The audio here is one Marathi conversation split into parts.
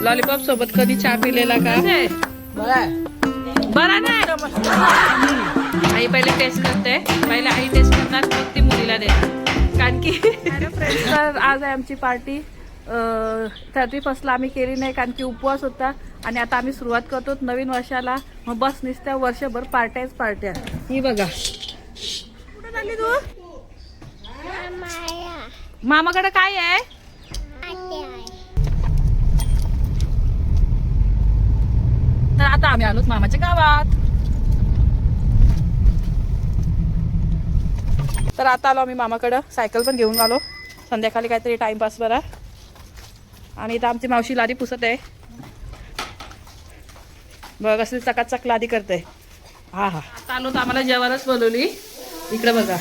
लॉलीपॉप सोबत कधी चहा पिलेला का? बरा नाही. आई पहिले टेस्ट करते, पहिले आई टेस्ट करणार मग ती मुलीला देणार. कारण की तर आज आहे आमची पार्टी. 31ला आम्ही केली नाही कारण की उपवास होता आणि आता आम्ही सुरुवात करतो नवीन वर्षाला. मग बस नुसत्या वर्षभर पार्ट्या. ही बघा कुठे चालली तू? मामाकडे काय आहे? तर आता आम्ही आलोत मामाच्या गावात. तर आता आलो आम्ही मामाकडं. सायकल पण घेऊन आलो, संध्याकाळी काहीतरी टाइमपास बरा. आणि इथं आमची मावशी लादी पुसत आहे बघ, कसली चकाचक लादी करते. हा हा. आता आलो तर आम्हाला जेवायलाच बोलवली. इकडे बघा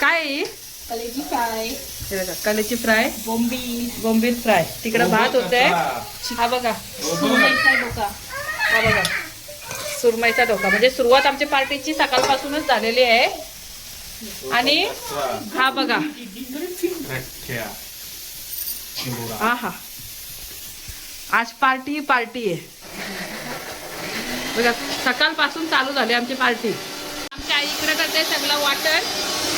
काय आहे? कलेजी फ्राय, हे बघा कलेची फ्राय, बोंबील फ्राय. तिकडे भात होते. हा बघा सुरमईचा डोका. हा बघा सुरमईचा डोका. म्हणजे सुरुवात आमच्या पार्टीची सकाळपासूनच झालेली आहे. आणि हा बघा हा हा आज पार्टी आहे बघा. सकाळपासून चालू झाली आमची पार्टी. आमच्या आई इकडे करते सगळं वाटण,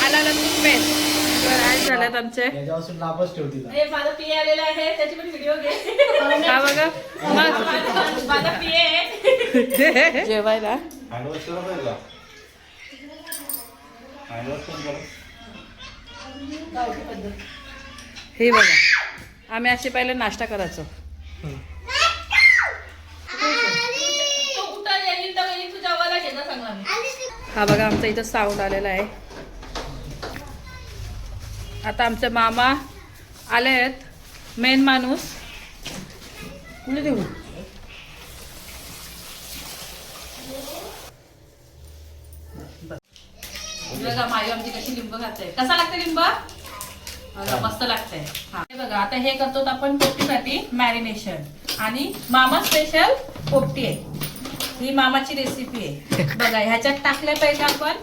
आला लसूण पेस्ट. आज झाल्यात आमचे. हे माझा पिये आलेला आहे, त्याची पण व्हिडिओ घे. हा बघा माझा पिये आहे जेवायला. हे बघा आम्ही असे पहिले नाश्ता करायचो. हा बघा आमचा इथं साऊंड आलेला आहे. आता आमचे मामा आले आहेत, मेन माणूस. कुठे देऊ? बघा माई आमची कशी लिंब खाते. कसा लागते लिंब? मस्त लागतंय. हा हे बघा आता हे करतो आपण पोपटीसाठी मॅरिनेशन. आणि मामा स्पेशल पोपटी आहे, ही मामाची रेसिपी आहे. बघा ह्याच्यात टाकल्या पाहिजे आपण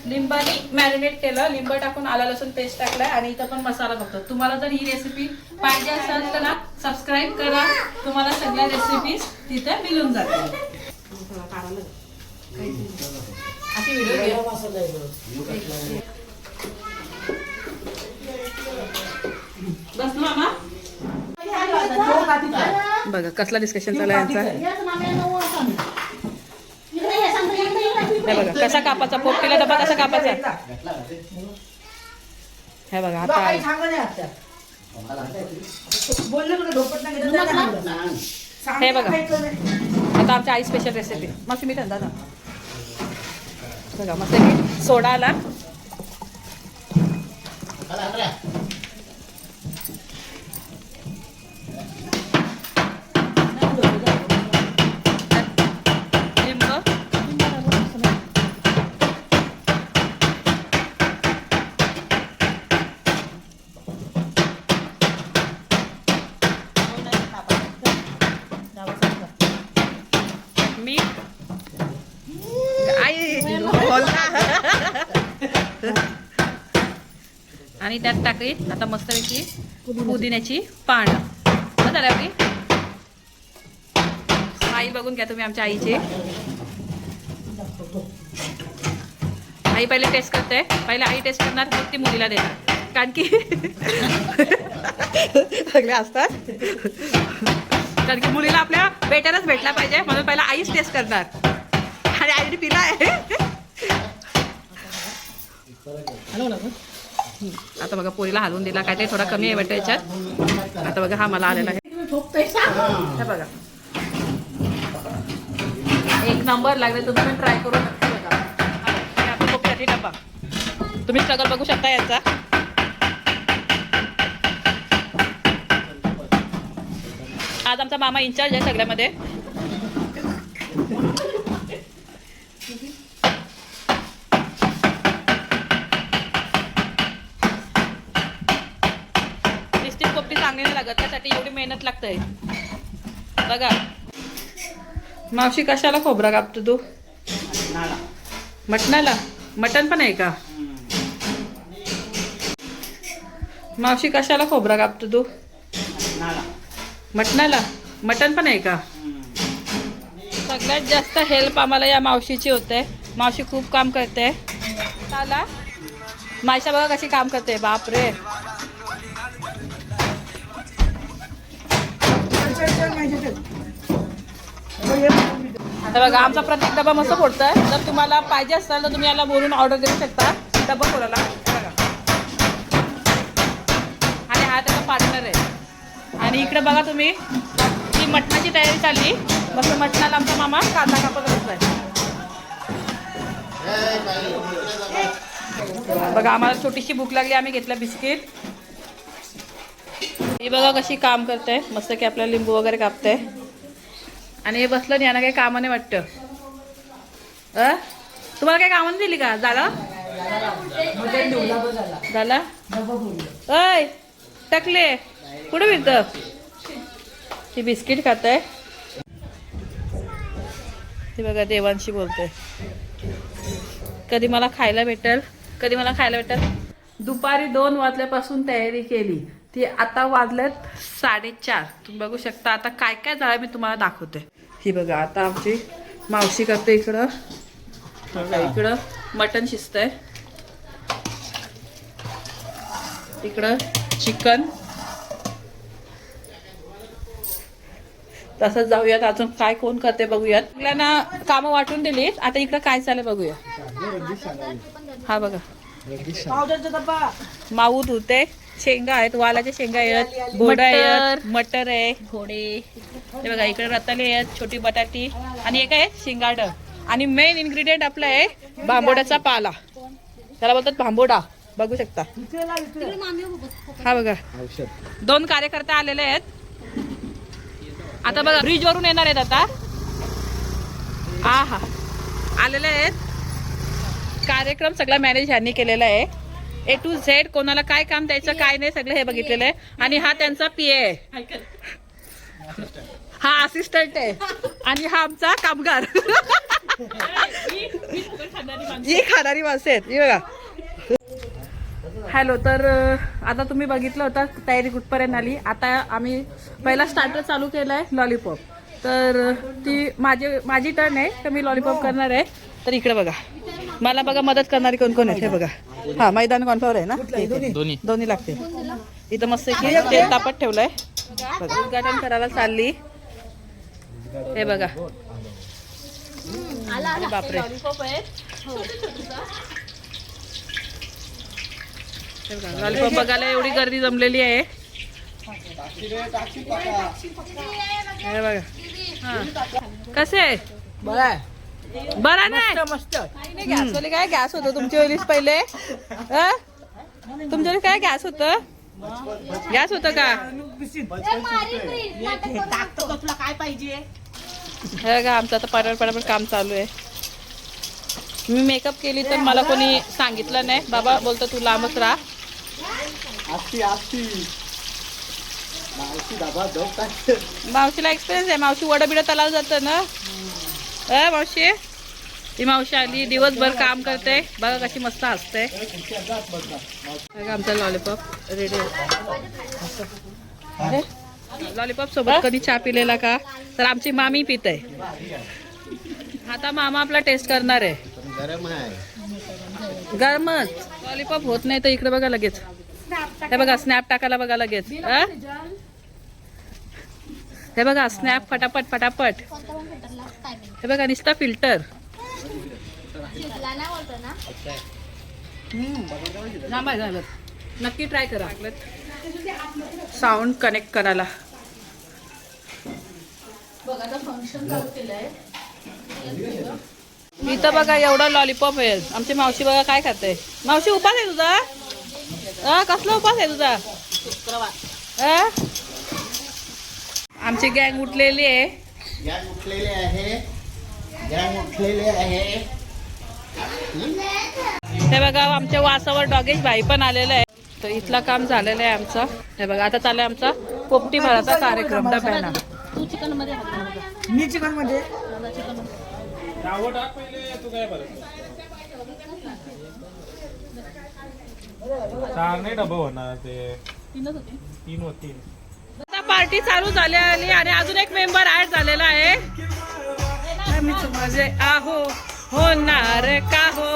लिंबाने मॅरिनेट केलं, लिंब टाकून आला लसूण पेस्ट टाकलाय आणि इथं पण मसाला बघतो. तुम्हाला जर ही रेसिपी पाहिजे असेल तर ना सबस्क्राईब करा, तुम्हाला सगळ्या रेसिपीज तिथे मिळून जातील. अशी व्हिडिओ बस ना मामा. बघा कसला डिस्कशन चालू आहे यांचा. हे बघा कसा कापाचा, पोपटीला डबा कसा कापाचा. हे बघा आता हे बघा आता आमच्या आई स्पेशल रेसिपी. मस्त मीठ दादा बघा, मस्त मीठ सोडा आला. आणि त्यात टाकली आता मस्तपैकी पुदिन्याची पानं. झाल्या की आई बघून घ्या तुम्ही आमच्या आईची. आई पहिले टेस्ट करते, पहिले आई टेस्ट करणार मग ती मुलीला देणार. कारण की सगळे असतात, कारण की मुलीला आपल्या बेटरच भेटला पाहिजे म्हणून पहिला आईच टेस्ट करणार. आणि आईने पिला आहे. आता बघा पोरीला हलवून दिला, काहीतरी थोडा कमी आहे वाटतं याच्यात. आता बघा हा मला आलेला आहे. हे बघा एक नंबर लागले, तुम्ही पण ट्राय करू शकता. बघा हे आपला पोपटीसाठी डब्बा, तुम्ही स्ट्रगल बघू शकता यांचा. आज आमचा मामा इन्चार्ज आहे सगळ्यामध्ये. नुसतीच पोपटी चांगली नाही लागत, त्यासाठी एवढी मेहनत लागते. बघा मावशी कशाला खोबरा कापतो तू? मटणाला. मटण पण आहे का मावशी? कशाला खोबरा कापतो तू? मटणाला. मटण पण आहे का? सगळ्यात जास्त हेल्प आम्हाला या मावशीची होते. मावशी खूप काम करते. चला मावशी बघा कशी काम करते. बापरे. आता बघा आमचा प्रत्येक डबा मस्त फोडतोय. जर तुम्हाला पाहिजे असेल तर तुम्ही याला बोलून ऑर्डर देऊ शकता डबा फोडायला. बघा आणि हा त्याचा पार्टनर आहे. आणि इकडे बघा तुम्ही ही मटणाची तयारी चालली. मस्त मटणाला आमचा मामा कांदा कापत बसलाय. बघा आम्हाला छोटीशी भूक लागली. आम्ही घेतलं बिस्किट. ही बघा कशी काम करते. मस्त की आपल्याला लिंबू वगैरे कापते. आणि हे बसलं नाही, यांना काही कामाने वाटतं. तुम्हाला काही कामाने दिली का? झालं झाला. अय टाकले कुठे फिरत. ती बिस्किट खात आहे. ती बघा देवांशी बोलते. कधी मला खायला भेटेल, कधी मला खायला भेटेल. दुपारी 2 वाजल्यापासून तयारी केली. ती आता वाजल्यात 4:30. तुम्ही बघू शकता आता काय काय झालं मी तुम्हाला दाखवते. ही बघा आता आमची मावशी करते. इकडं इकडं मटण शिजतंय. इकडं चिकन. तसंच जाऊयात अजून काय कोण करते बघूयात. आपल्याला कामं वाटून दिली. आता इकडं काय चाललंय बघूया. हा बघा माऊ धुते. शेंगा आहेत, वालाच्या शेंगा आहेत, घोडा आहेत, मटर आहे, घोडे. हे बघा इकडे रताळे आहेत, छोटी बटाटी आणि एक आहे शिंगाड. आणि मेन इन्ग्रेडियंट आपला आहे बांबोड्याचा पाला. त्याला बोलतात बांबोडा. बघू शकता. हा बघा 2 कार्यकर्ते आलेले आहेत. आता बघा ब्रिज वरून येणार आहेत. आता हा आलेले आहेत. कार्यक्रम सगळा मॅनेज ह्यांनी केलेला आहे. A to Z. कोणाला काय काम द्यायचं काय नाही सगळं हे बघितलेलं आहे. आणि हा त्यांचा PA आहे. हा असिस्टंट आहे. आणि हा आमचा कामगार. ही खाणारी माणसं आहेत. ही बघा. हॅलो. तर आता तुम्ही बघितलं होतं तयारी कुठपर्यंत आली. आता आम्ही पहिला स्टार्टर चालू केलाय लॉलीपॉप. तर ती माझी टर्न आहे तर मी लॉलीपॉप करणार आहे. तर इकडे बघा मला बघा मदत करणारी कोण कोण आहे हे बघा. हा मैदान कॉर्नफ्लॉवर आहे ना. दोन्ही लागते. इथं मस्त की तेल तापत ठेवलंय. बघा उद्घाटन करायला चालली. हे बघा बापरे. लॉलीपॉप बघायला एवढी गर्दी जमलेली आहे. हे बघा कसे आहे. बरा नाही मस्त. गॅसवाले काय गॅस होतं तुमच्या वेळेस पहिले. तुमच्या काय गॅस होतं. गॅस होतं का. तुला काय पाहिजे. हे बघा आमचं आता पटापट काम चालू आहे. मी मेकअप केली तर मला कोणी सांगितलं नाही. बाबा बोलतो तू लांबच राहा. मावशीला एक्सपिरियन्स आहे. मावशी वडबिड तलाव जातं ना. मावशी ती मावशी आली. दिवसभर काम करते. बघा कशी मस्त हसते. बघा आमचा लॉलीपॉप रेडी. लॉलीपॉप सोबत कधी चहा पिलेला का. तर आमची मामी पित आहे. आता मामा आपला टेस्ट करणार आहे. गरमच लॉलीपॉप होत नाही तर इकडे बघा लगेच. हे बघा स्नॅप टाकायला बघा लगेच. हे बघा स्नॅप फटाफट फटाफट. हे बघा नुसता फिल्टर. झालं नक्की ट्राय करा. साऊंड कनेक्ट करायला. इथं बघा एवढा लॉलीपॉप आहे. आमची मावशी बघा काय खाते. मावशी उपास आहे तुझा. कसला उपास आहे तुझा. आमची गँग उठलेली आहे. हे बघा आमच्या वासावर डॉगेश भाई पण आलेला आहे. तर इथला काम झालेलं आहे आमचं. हे बघा आता चालू आहे आमचा पोपटी भराचा कार्यक्रम. डब्याना तू चिकन मध्ये. मी चिकन मध्ये. चार नाही डबा होणार ते. 3 होतील. पार्टी चालू झाली आणि अजून एक मेंबर ऍड झालेला आहे. आम्हीच मजे आहो होणार का हो.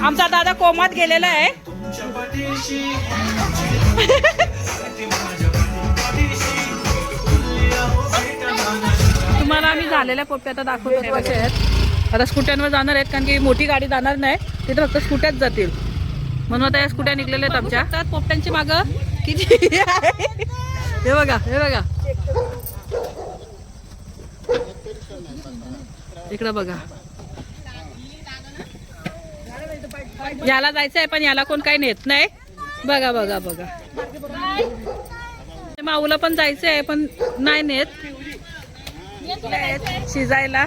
आमचा दादा कोमात गेलेला आहे. तुम्हाला आम्ही झालेल्या पोपट्या आता दाखवतो कसे आहेत. आता स्कूट्यांवर जाणार आहेत कारण की मोठी गाडी जाणार नाही, तिथे फक्त स्कूट्याच जातील म्हणून आता या स्कूट्या निघलेल्या आहेत आमच्या. तर पोपट्यांची मागं किती आहे हे बघा, हे बघा इकडं बघा. याला जायचंय पण याला कोण काही नेत नाही. बघा बघा बघा, माऊला पण जायचंय पण नाही नेत शिजायला.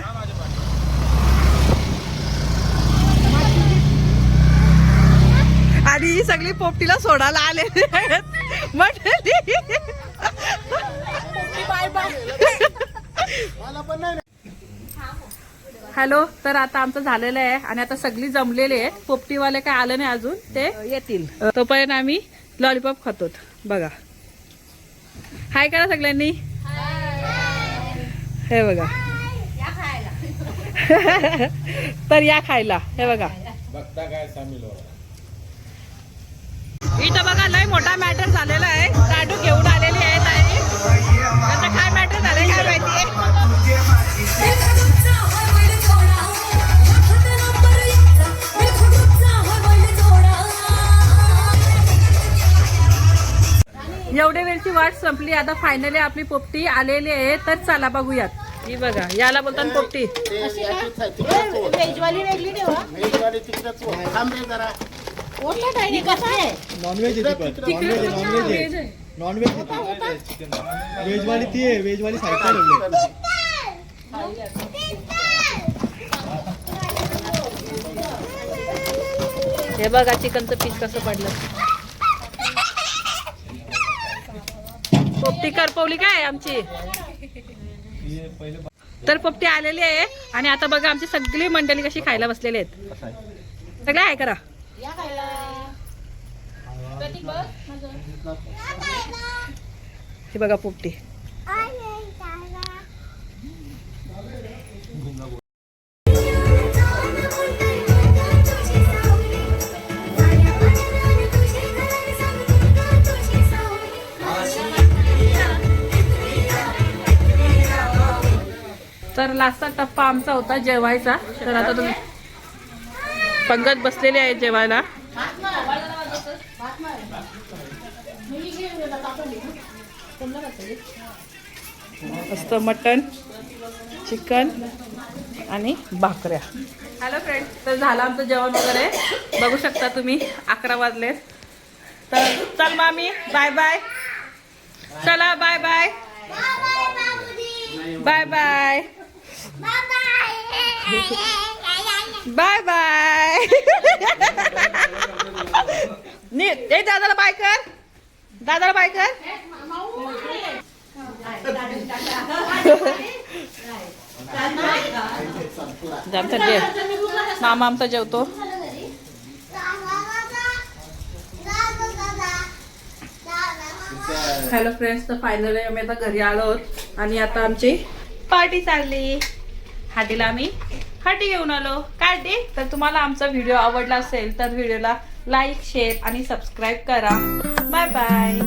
आणि ही सगळी पोपटीला सोडायला आलेली आहेत. हॅलो, तर आता आमचं झालेलं आहे आणि आता सगळी जमलेली आहेत. पोपटीवाले काय आले नाही अजून, ते येतील तोपर्यंत आम्ही लॉलीपॉप खातो. बघा, हाय करा सगळ्यांनी. हे बघा तर या खायला. हे बघा इथं बघा लय मोठा मॅटर झालेला आहे. लाडू घेऊन आलेली आहे ताई. आता काय मॅटर झालंय काय माहितीये. एवढे वेळची वाट संपली. आता फायनली आपली पोपटी आलेली आहे. तर चला बघूयात. ही बघा, याला बोलतात पोपटी. वेजवाली वेगळी ठेवा. नॉनव्हेज व्हेजवाली ती आहे, व्हेजवाली साईडला ठेवली. हे बघा चिकनचं पीस कसं पडलं. पोपटी करपवली काय आमची. तर पोपटी आलेली आहे आणि आता बघा आमची सगळी मंडळी कशी खायला बसलेली आहेत. सगळ्या आहे करा. हे बघा पोपटी. तर लास्टचा टप्पा आमचा होता जेवायचा. तर आता तुम्ही पंगत बसलेली आहे जेवायला. मस्त मटन, चिकन आणि भाकऱ्या. हॅलो फ्रेंड, तर झालं आमचं जेवण वगैरे. बघू शकता तुम्ही 11 वाजले. तर चल मामी, बाय बाय. चला bye bye. Bye bye. Bye bye. ए दादाला बाय कर. दादाला बाय कर. मामा आमचा जेवतो. हॅलो फ्रेंड्स, तर फायनली आम्ही आता घरी आलो आहोत आणि आता आमची पार्टी चालली. हाटीला आम्ही हाटी घेऊन आलो. काय डे. तर तुम्हाला आमचा व्हिडिओ आवडला असेल तर व्हिडिओला लाईक, शेअर आणि सबस्क्राईब करा. Bye bye.